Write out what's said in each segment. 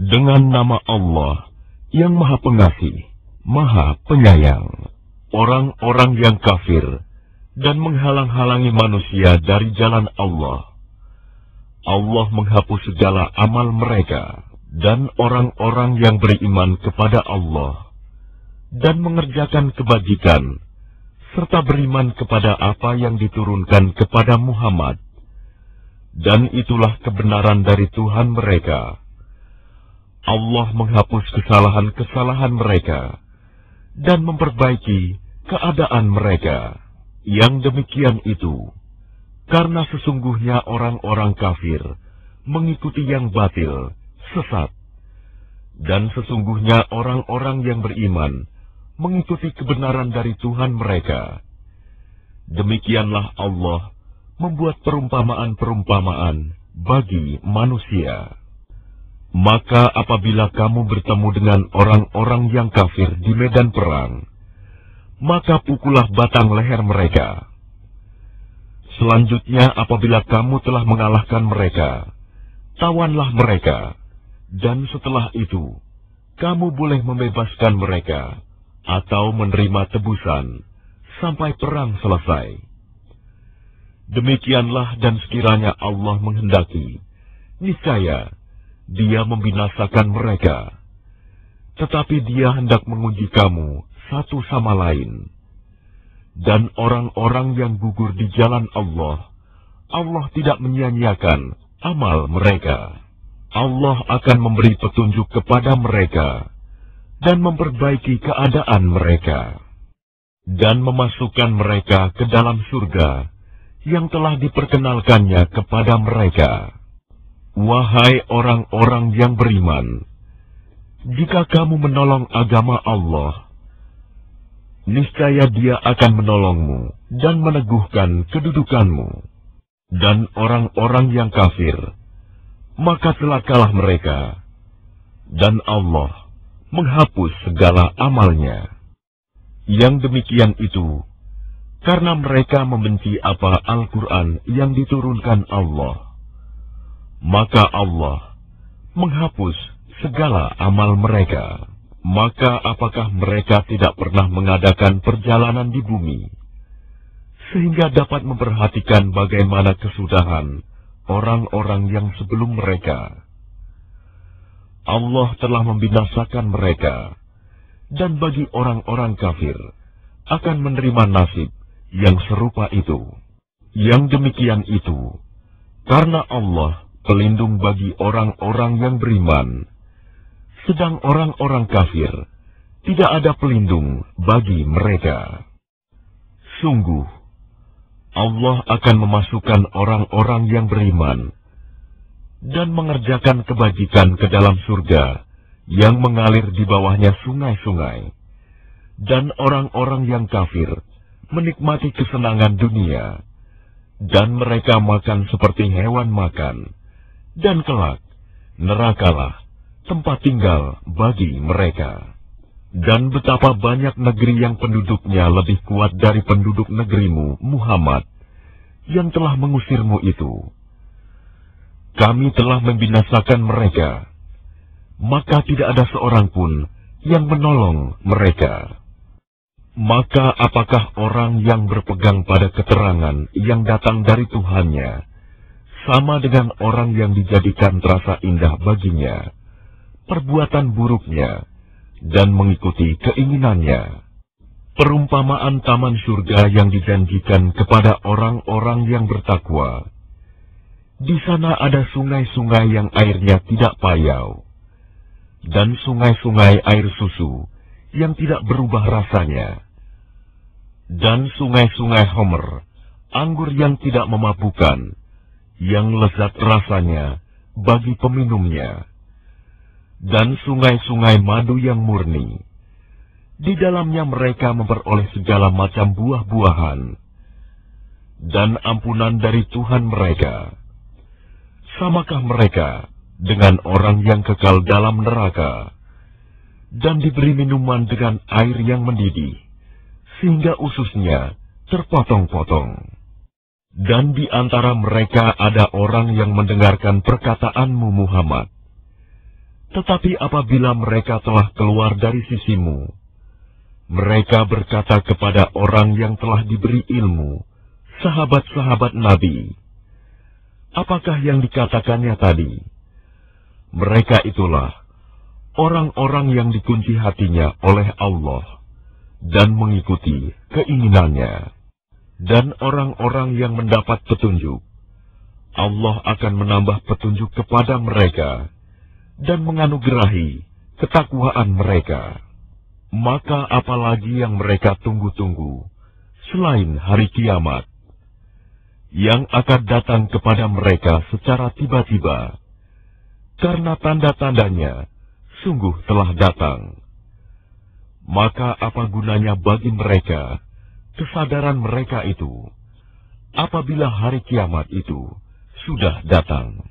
Dengan nama Allah yang Maha Pengasih, Maha Penyayang. Orang-orang yang kafir dan menghalang-halangi manusia dari jalan Allah, Allah menghapus segala amal mereka. Dan orang-orang yang beriman kepada Allah dan mengerjakan kebajikan, serta beriman kepada apa yang diturunkan kepada Muhammad, dan itulah kebenaran dari Tuhan mereka. Allah menghapus kesalahan-kesalahan mereka dan memperbaiki keadaan mereka. Yang demikian itu karena sesungguhnya orang-orang kafir mengikuti yang batil, sesat, dan sesungguhnya orang-orang yang beriman mengikuti kebenaran dari Tuhan mereka. Demikianlah Allah membuat perumpamaan-perumpamaan bagi manusia. Maka apabila kamu bertemu dengan orang-orang yang kafir di medan perang, maka pukullah batang leher mereka. Selanjutnya apabila kamu telah mengalahkan mereka, tawanlah mereka, dan setelah itu kamu boleh membebaskan mereka atau menerima tebusan sampai perang selesai. Demikianlah, dan sekiranya Allah menghendaki, niscaya Dia membinasakan mereka, tetapi Dia hendak menguji kamu satu sama lain. Dan orang-orang yang gugur di jalan Allah, Allah tidak menyia-nyiakan amal mereka. Allah akan memberi petunjuk kepada mereka dan memperbaiki keadaan mereka, dan memasukkan mereka ke dalam surga yang telah diperkenalkannya kepada mereka. Wahai orang-orang yang beriman, jika kamu menolong agama Allah, niscaya Dia akan menolongmu dan meneguhkan kedudukanmu. Dan orang-orang yang kafir, maka celakalah mereka, dan Allah menghapus segala amalnya. Yang demikian itu karena mereka membenci apa Al-Quran yang diturunkan Allah. Maka Allah menghapus segala amal mereka. Maka apakah mereka tidak pernah mengadakan perjalanan di bumi, sehingga dapat memperhatikan bagaimana kesudahan orang-orang yang sebelum mereka? Allah telah membinasakan mereka, dan bagi orang-orang kafir akan menerima nasib yang serupa itu. Yang demikian itu karena Allah pelindung bagi orang-orang yang beriman, sedang orang-orang kafir tidak ada pelindung bagi mereka. Sungguh, Allah akan memasukkan orang-orang yang beriman dan mengerjakan kebajikan ke dalam surga yang mengalir di bawahnya sungai-sungai, dan orang-orang yang kafir menikmati kesenangan dunia, dan mereka makan seperti hewan makan, dan kelak nerakalah tempat tinggal bagi mereka. Dan betapa banyak negeri yang penduduknya lebih kuat dari penduduk negerimu, Muhammad, yang telah mengusirmu itu. Kami telah membinasakan mereka, maka tidak ada seorang pun yang menolong mereka. Maka apakah orang yang berpegang pada keterangan yang datang dari Tuhannya sama dengan orang yang dijadikan terasa indah baginya perbuatan buruknya dan mengikuti keinginannya? Perumpamaan taman surga yang dijanjikan kepada orang-orang yang bertakwa. Di sana ada sungai-sungai yang airnya tidak payau, dan sungai-sungai air susu yang tidak berubah rasanya, dan sungai-sungai homer, anggur yang tidak memabukkan, yang lezat rasanya bagi peminumnya, dan sungai-sungai madu yang murni. Di dalamnya mereka memperoleh segala macam buah-buahan, dan ampunan dari Tuhan mereka. Samakah mereka dengan orang yang kekal dalam neraka, dan diberi minuman dengan air yang mendidih, sehingga ususnya terpotong-potong? Dan di antara mereka ada orang yang mendengarkan perkataanmu, Muhammad, Tetapi apabila mereka telah keluar dari sisimu, mereka berkata kepada orang yang telah diberi ilmu, sahabat-sahabat Nabi, apakah yang dikatakannya tadi? Mereka itulah orang-orang yang dikunci hatinya oleh Allah dan mengikuti keinginannya. Dan orang-orang yang mendapat petunjuk, Allah akan menambah petunjuk kepada mereka dan menganugerahi ketakwaan mereka. Maka apalagi yang mereka tunggu-tunggu selain hari kiamat, yang akan datang kepada mereka secara tiba-tiba, karena tanda-tandanya sungguh telah datang. Maka apa gunanya bagi mereka kesadaran mereka itu, apabila hari kiamat itu sudah datang?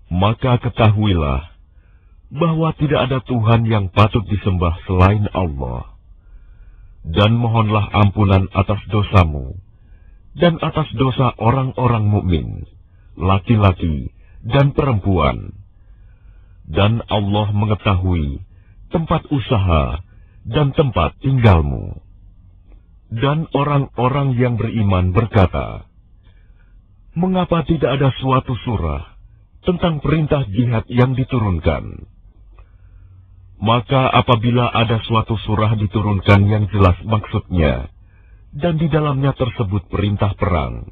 Maka ketahuilah bahwa tidak ada Tuhan yang patut disembah selain Allah. Dan mohonlah ampunan atas dosamu dan atas dosa orang-orang mukmin, laki-laki dan perempuan. Dan Allah mengetahui tempat usaha dan tempat tinggalmu. Dan orang-orang yang beriman berkata, mengapa tidak ada suatu surah tentang perintah jihad yang diturunkan? Maka apabila ada suatu surah diturunkan yang jelas maksudnya, dan di dalamnya tersebut perintah perang,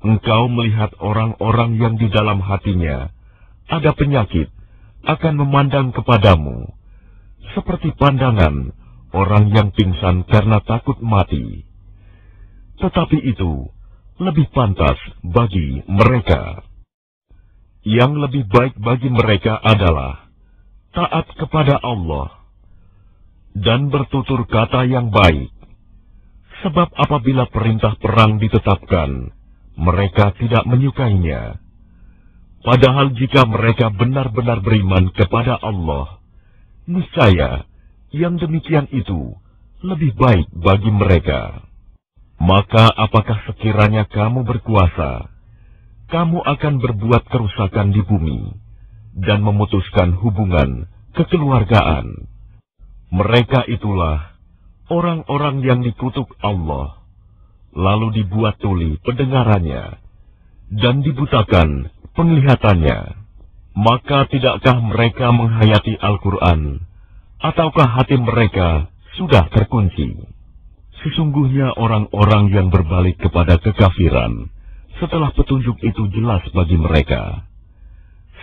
engkau melihat orang-orang yang di dalam hatinya ada penyakit akan memandang kepadamu, seperti pandangan orang yang pingsan karena takut mati. Tetapi itu lebih pantas bagi mereka. Yang lebih baik bagi mereka adalah taat kepada Allah dan bertutur kata yang baik. Sebab apabila perintah perang ditetapkan, mereka tidak menyukainya. Padahal jika mereka benar-benar beriman kepada Allah, niscaya yang demikian itu lebih baik bagi mereka. Maka apakah sekiranya kamu berkuasa, kamu akan berbuat kerusakan di bumi dan memutuskan hubungan kekeluargaan? Mereka itulah orang-orang yang dikutuk Allah, lalu dibuat tuli pendengarannya dan dibutakan penglihatannya. Maka tidakkah mereka menghayati Al-Quran? Ataukah hati mereka sudah terkunci? Sesungguhnya orang-orang yang berbalik kepada kekafiran setelah petunjuk itu jelas bagi mereka,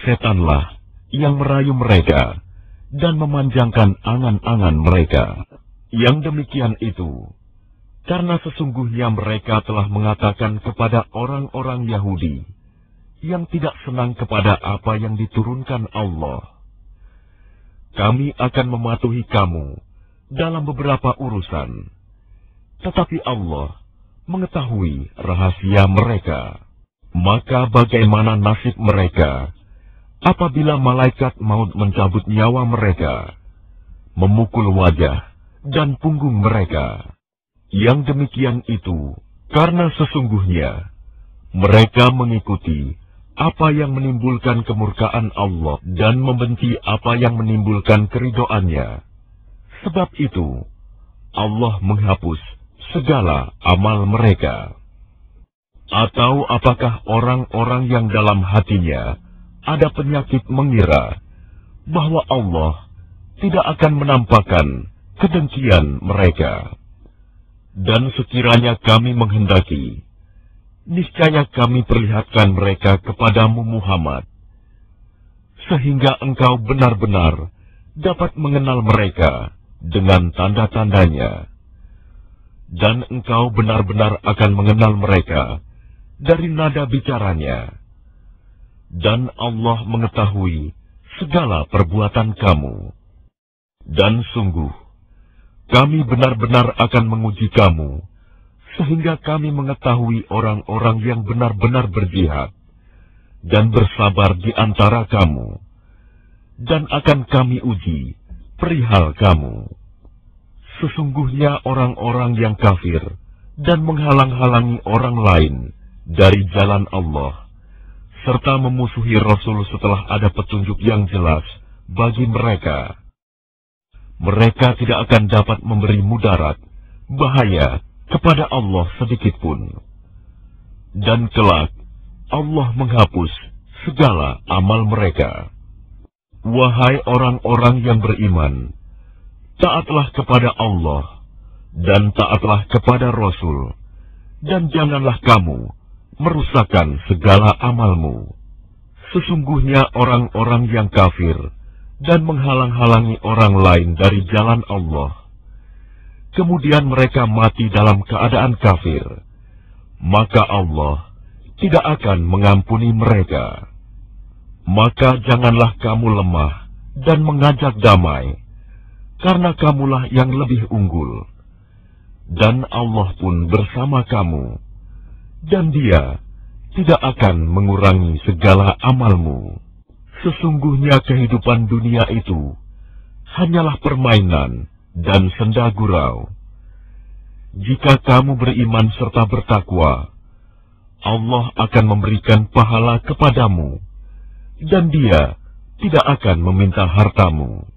setanlah yang merayu mereka dan memanjangkan angan-angan mereka. Yang demikian itu, karena sesungguhnya mereka telah mengatakan kepada orang-orang Yahudi yang tidak senang kepada apa yang diturunkan Allah, kami akan mematuhi kamu dalam beberapa urusan, tetapi Allah mengetahui rahasia mereka. Maka bagaimana nasib mereka apabila malaikat maut mencabut nyawa mereka, memukul wajah dan punggung mereka? Yang demikian itu karena sesungguhnya mereka mengikuti apa yang menimbulkan kemurkaan Allah dan membenci apa yang menimbulkan keridhoannya. Sebab itu, Allah menghapus segala amal mereka. Atau apakah orang-orang yang dalam hatinya ada penyakit mengira bahwa Allah tidak akan menampakkan kedengkian mereka? Dan sekiranya kami menghendaki, niscaya kami perlihatkan mereka kepadamu Muhammad, sehingga engkau benar-benar dapat mengenal mereka dengan tanda-tandanya. Dan engkau benar-benar akan mengenal mereka dari nada bicaranya. Dan Allah mengetahui segala perbuatan kamu. Dan sungguh, kami benar-benar akan menguji kamu, sehingga kami mengetahui orang-orang yang benar-benar berjihad dan bersabar di antara kamu, dan akan kami uji perihal kamu. Sesungguhnya orang-orang yang kafir dan menghalang-halangi orang lain dari jalan Allah, serta memusuhi Rasul setelah ada petunjuk yang jelas bagi mereka. Mereka tidak akan dapat memberi mudarat, bahaya kepada Allah sedikitpun. Dan kelak, Allah menghapus segala amal mereka. Wahai orang-orang yang beriman, taatlah kepada Allah, dan taatlah kepada Rasul, dan janganlah kamu merusakkan segala amalmu. Sesungguhnya orang-orang yang kafir dan menghalang-halangi orang lain dari jalan Allah, kemudian mereka mati dalam keadaan kafir, maka Allah tidak akan mengampuni mereka. Maka janganlah kamu lemah dan mengajak damai, karena kamulah yang lebih unggul. Dan Allah pun bersama kamu, dan Dia tidak akan mengurangi segala amalmu. Sesungguhnya kehidupan dunia itu hanyalah permainan dan senda gurau. Jika kamu beriman serta bertakwa, Allah akan memberikan pahala kepadamu, dan Dia tidak akan meminta hartamu.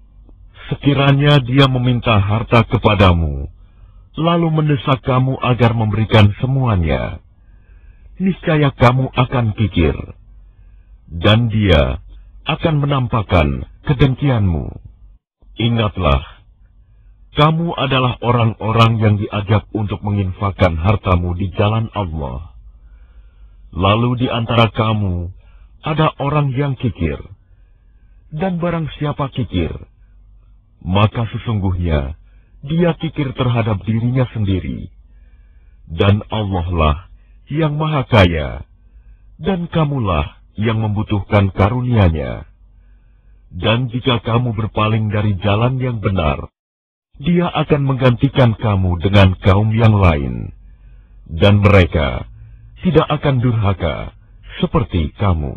Sekiranya Dia meminta harta kepadamu, lalu mendesak kamu agar memberikan semuanya, niscaya kamu akan kikir, dan Dia akan menampakkan kedengkianmu. Ingatlah, kamu adalah orang-orang yang diajak untuk menginfakkan hartamu di jalan Allah. Lalu di antara kamu ada orang yang kikir, dan barang siapa kikir, maka sesungguhnya dia kikir terhadap dirinya sendiri, dan Allah lah yang Maha Kaya, dan kamulah yang membutuhkan karunia-Nya. Dan jika kamu berpaling dari jalan yang benar, Dia akan menggantikan kamu dengan kaum yang lain, dan mereka tidak akan durhaka seperti kamu.